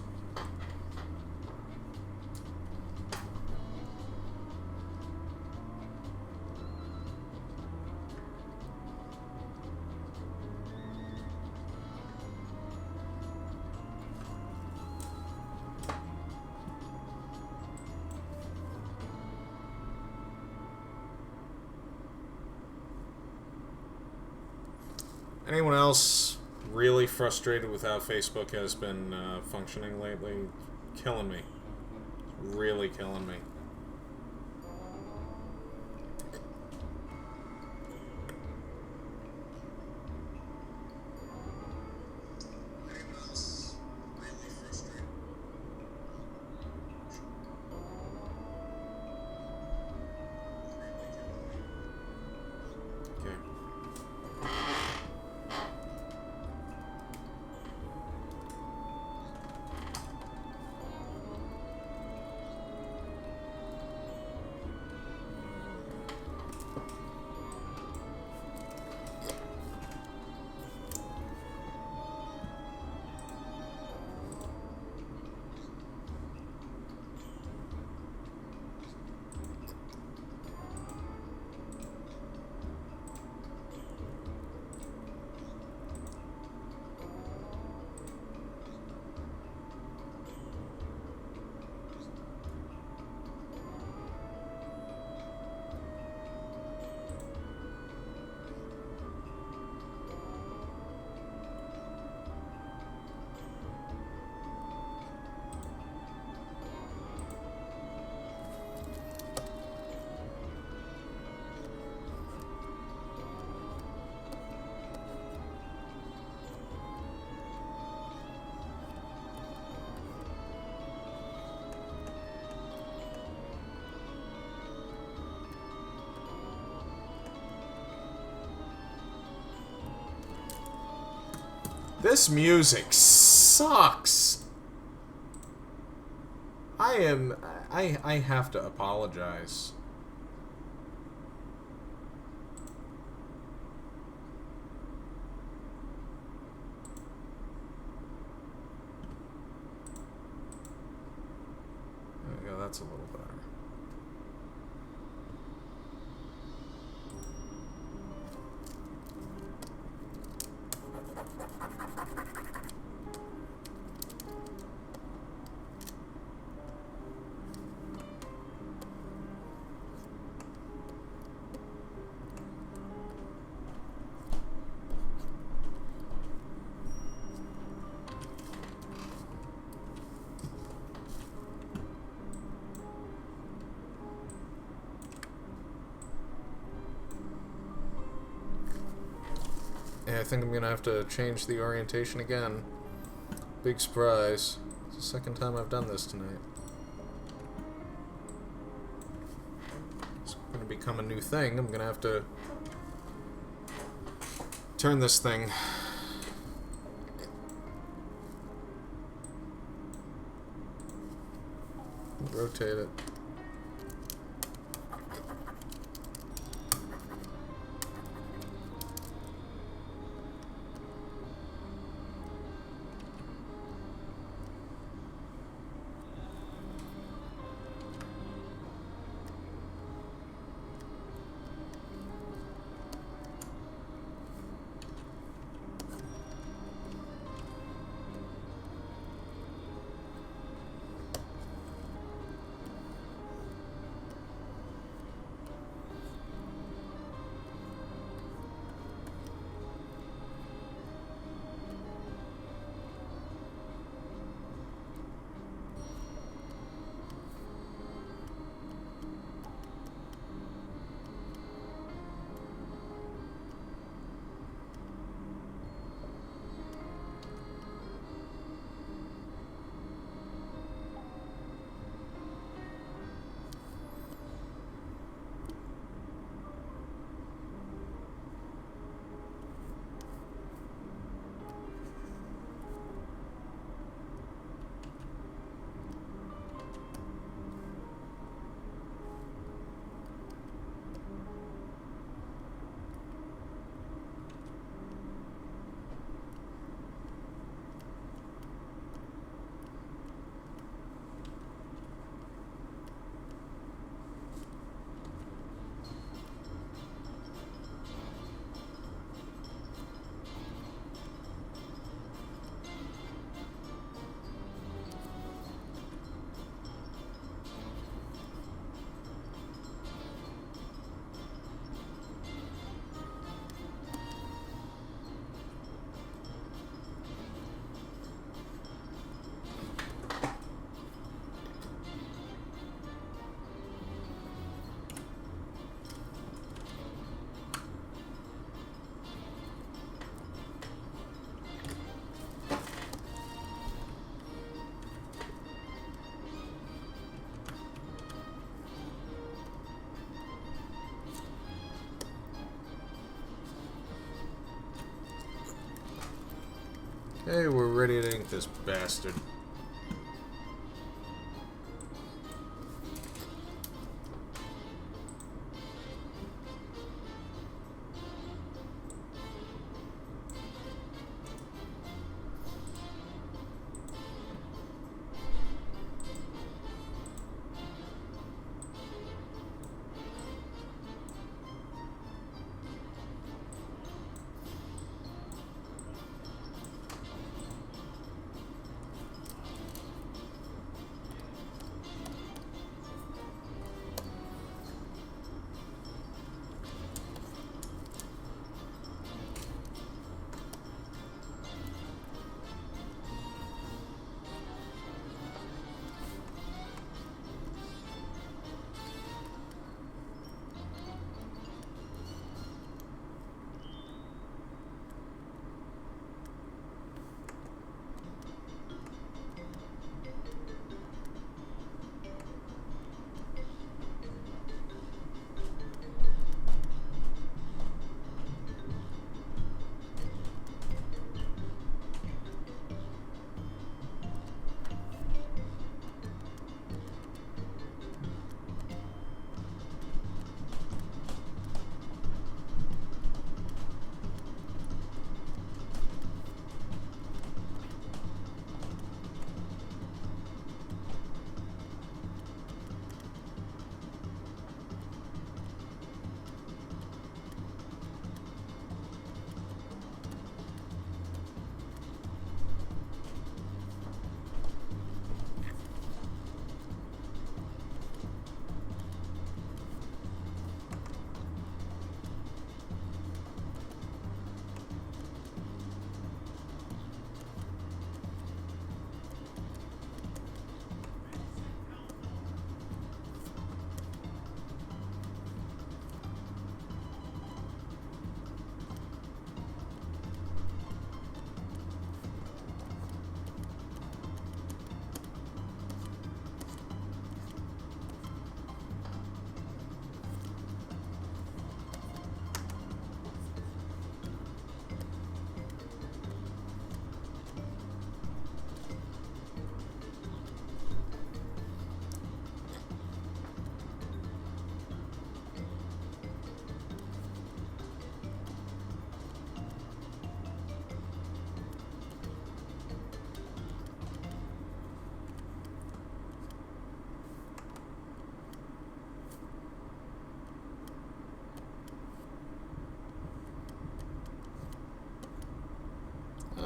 Anyone else really frustrated with how Facebook has been functioning lately? Killing me. Really killing me. This music sucks. I have to apologize. that's a little better. Yeah, I think I'm gonna have to change the orientation again. Big surprise. It's the second time I've done this tonight. It's gonna become a new thing. I'm gonna have to turn this thing. Rotate it. Okay, we're ready to ink this bastard.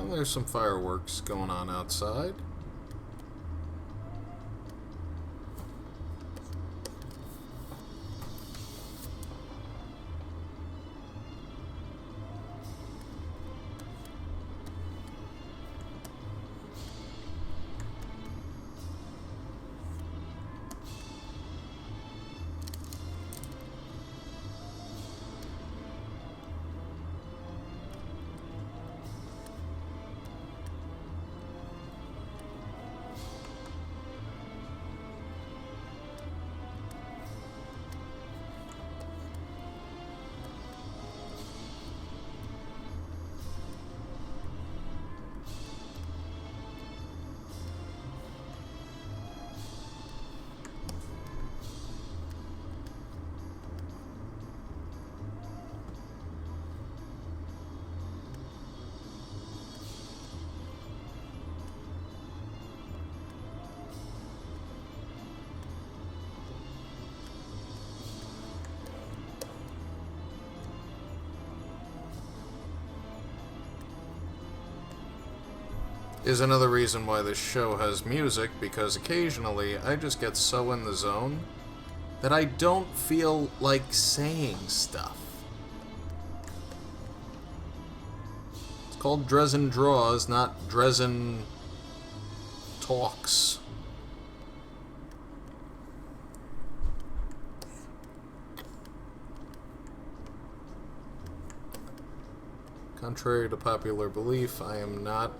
Well, there's some fireworks going on outside. Is another reason why this show has music, because occasionally I just get so in the zone that I don't feel like saying stuff. It's called Drezen Draws, not Drezen Talks. Contrary to popular belief, I'm not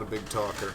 a big talker.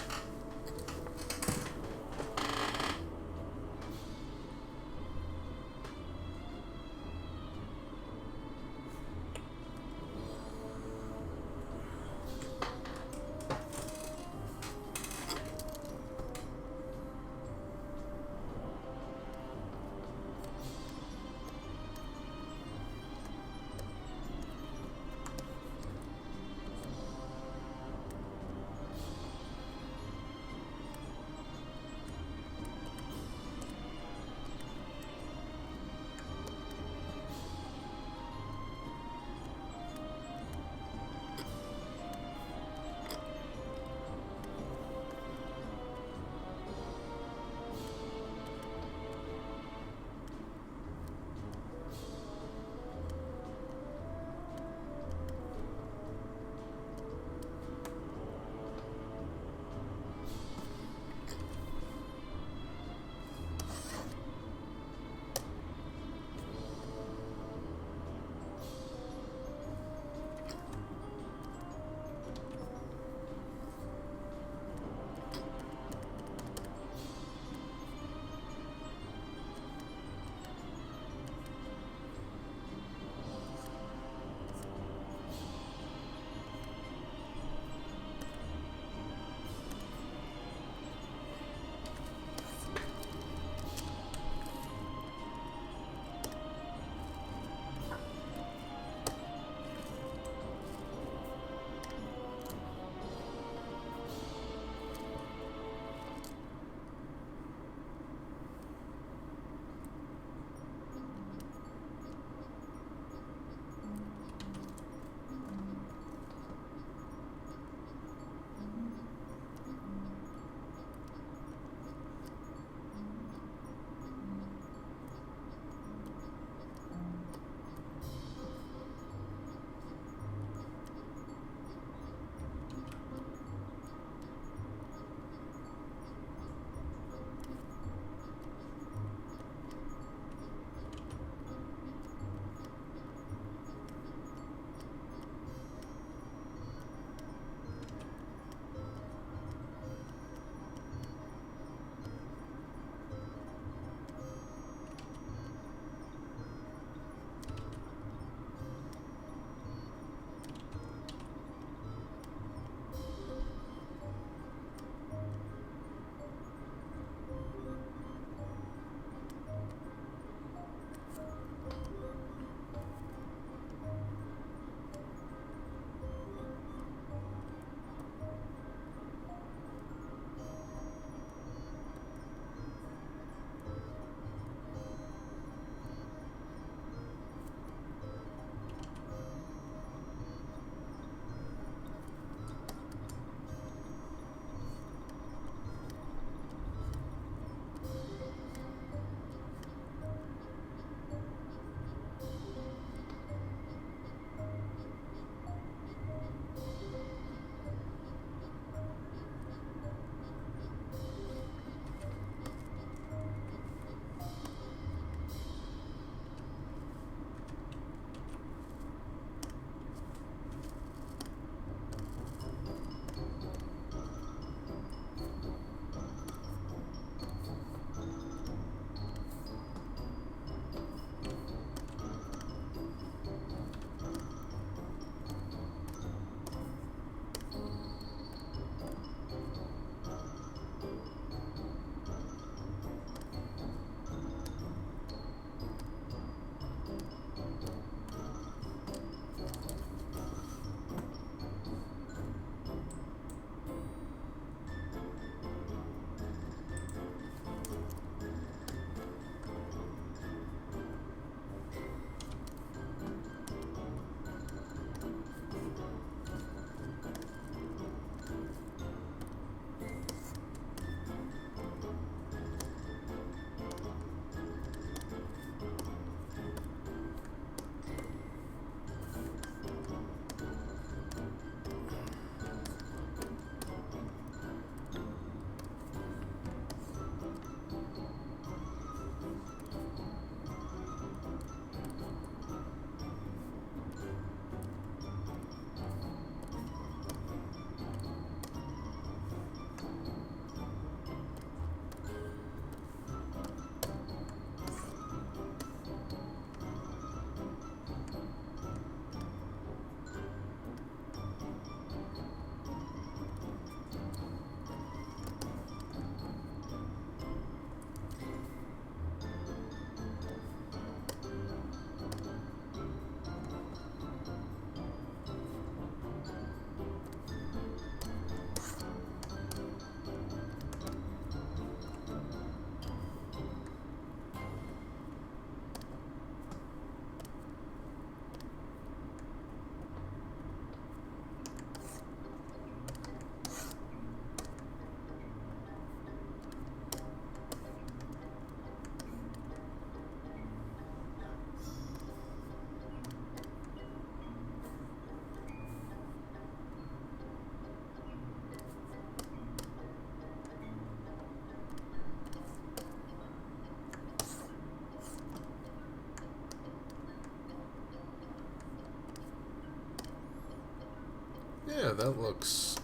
that looks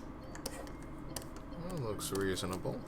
reasonable.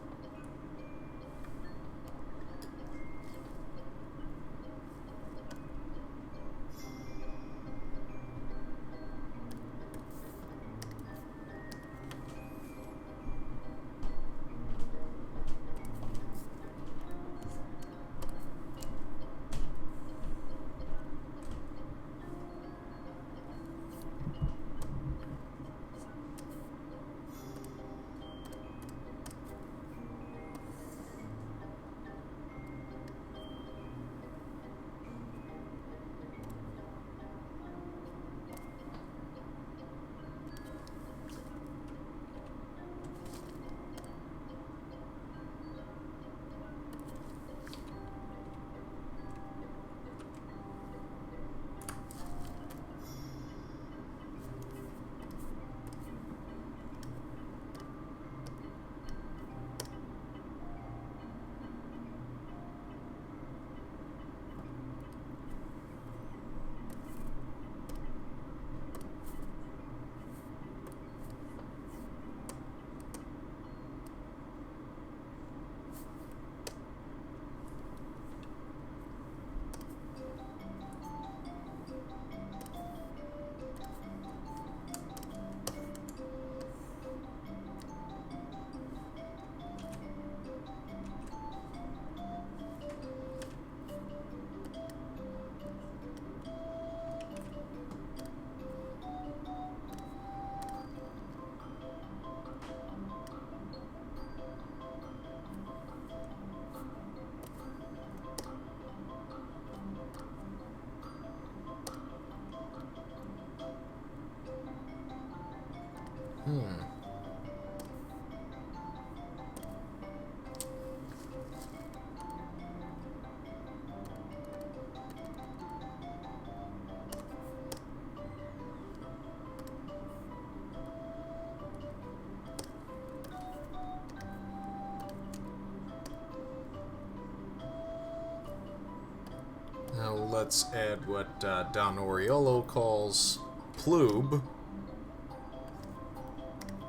Now let's add what Don Oriolo calls ploob,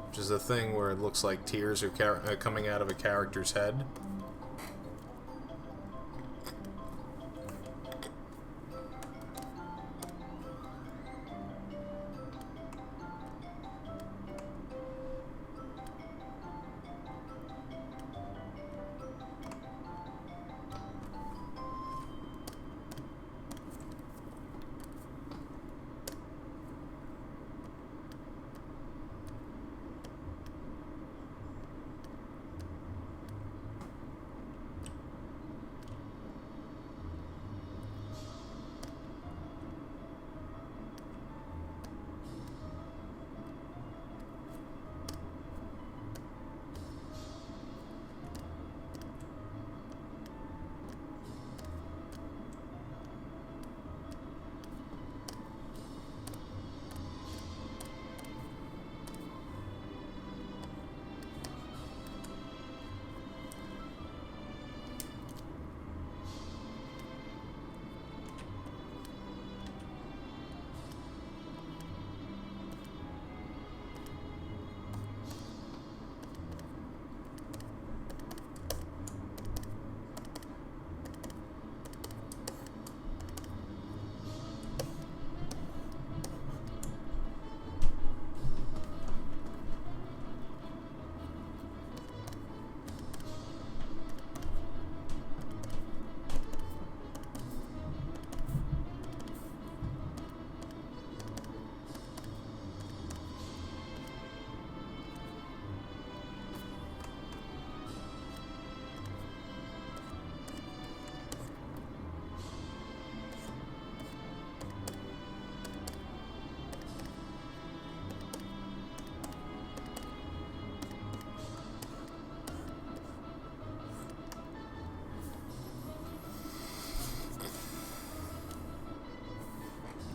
which is a thing where it looks like tears are coming out of a character's head.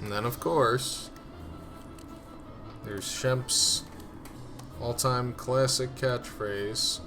And then, of course, there's Shemp's all-time classic catchphrase.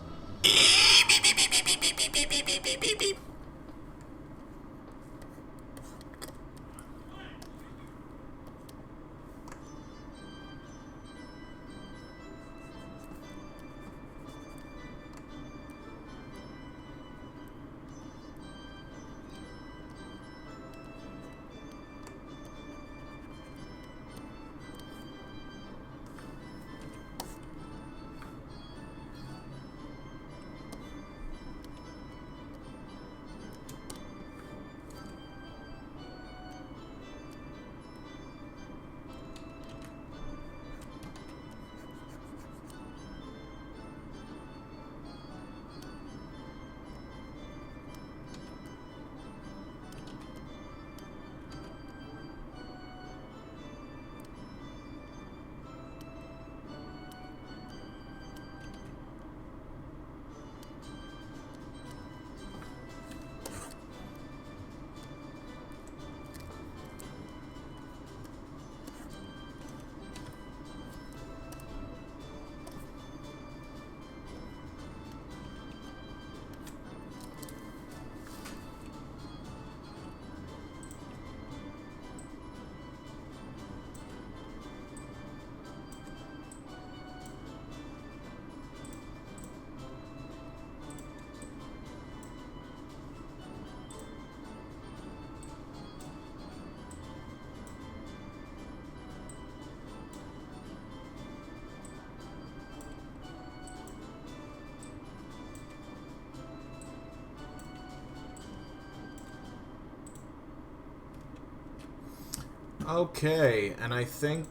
Okay, and I think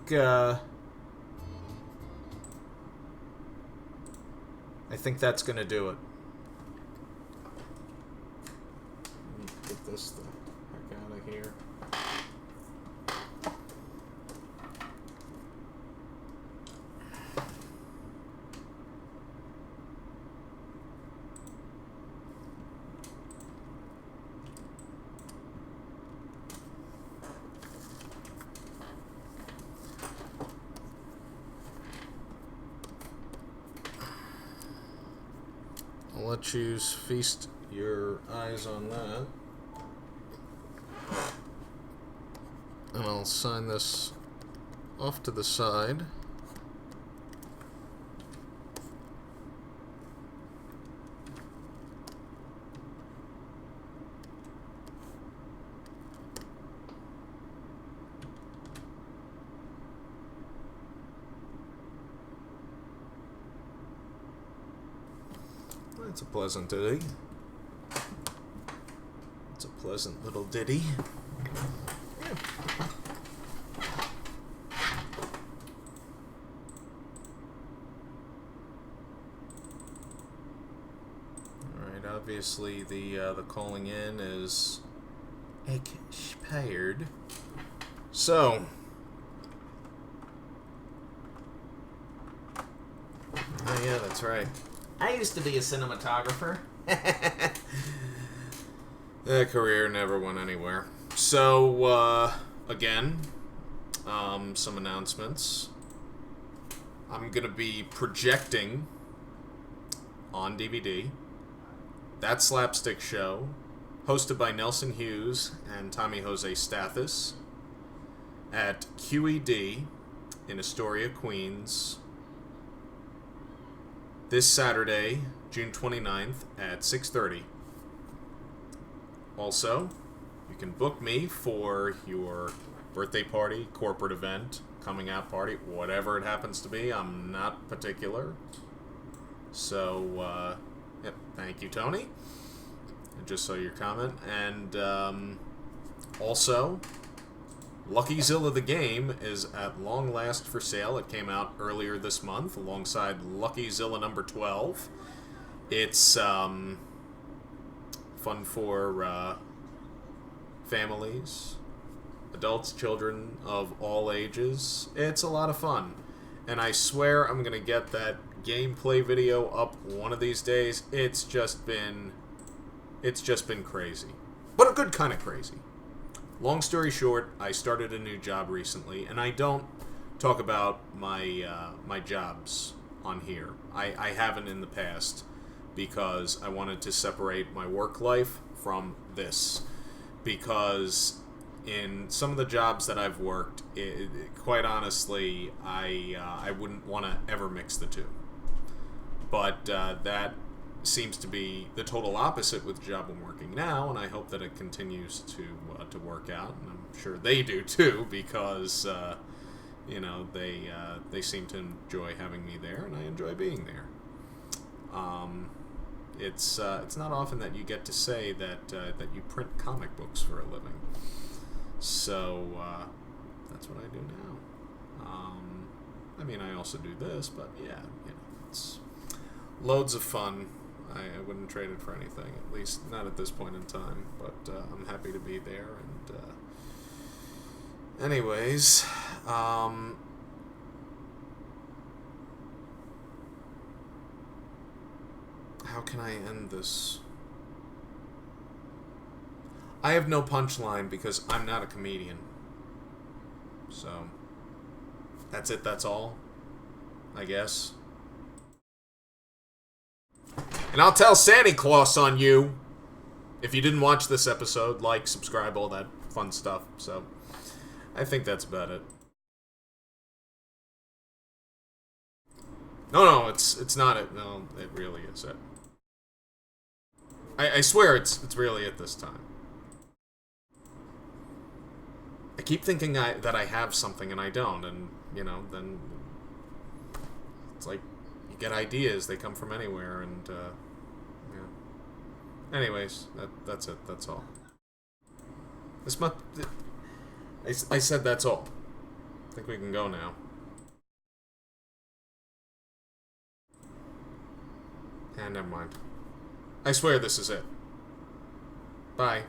that's gonna do it. Let me get this the heck out of here. I'll let you feast your eyes on that. And I'll sign this off to the side. It's a pleasant ditty. It's a pleasant little ditty. Alright, obviously the calling in is expired. So oh yeah, that's right. I used to be a cinematographer. That career never went anywhere. So, again, some announcements. I'm going to be projecting on DVD that Slapstick show, hosted by Nelson Hughes and Tommy Jose Stathis, at QED in Astoria, Queens, this Saturday, June 29th at 6:30. Also, you can book me for your birthday party, corporate event, coming out party, whatever it happens to be. I'm not particular. So, yep, thank you, Tony. I just saw your comment. And also, Lucky Zilla the game is at long last for sale. It came out earlier this month alongside Lucky Zilla number 12. It's fun for families, adults, children of all ages. It's a lot of fun. And I swear I'm going to get that gameplay video up one of these days. It's just been crazy. But a good kind of crazy. Long story short, I started a new job recently, and I don't talk about my my jobs on here. I haven't in the past because I wanted to separate my work life from this. Because in some of the jobs that I've worked, quite honestly, I wouldn't want to ever mix the two. But that seems to be the total opposite with the job I'm working now, and I hope that it continues to work out, and I'm sure they do too, because you know, they seem to enjoy having me there, and I enjoy being there. It's not often that you get to say that that you print comic books for a living, so that's what I do now. I mean, I also do this, but yeah, you know, it's loads of fun. I wouldn't trade it for anything, at least not at this point in time, but I'm happy to be there. And anyways, how can I end this? I have no punchline because I'm not a comedian. So, that's it, that's all, I guess. And I'll tell Santa Claus on you. If you didn't watch this episode, like, subscribe, all that fun stuff. So, I think that's about it. No, it's not it. No, it really is it. I swear it's really it this time. I keep thinking that I have something and I don't, and, you know, then it's like you get ideas, they come from anywhere, and yeah. Anyways, that's it. That's all. I said that's all. I think we can go now. Never mind. I swear this is it. Bye.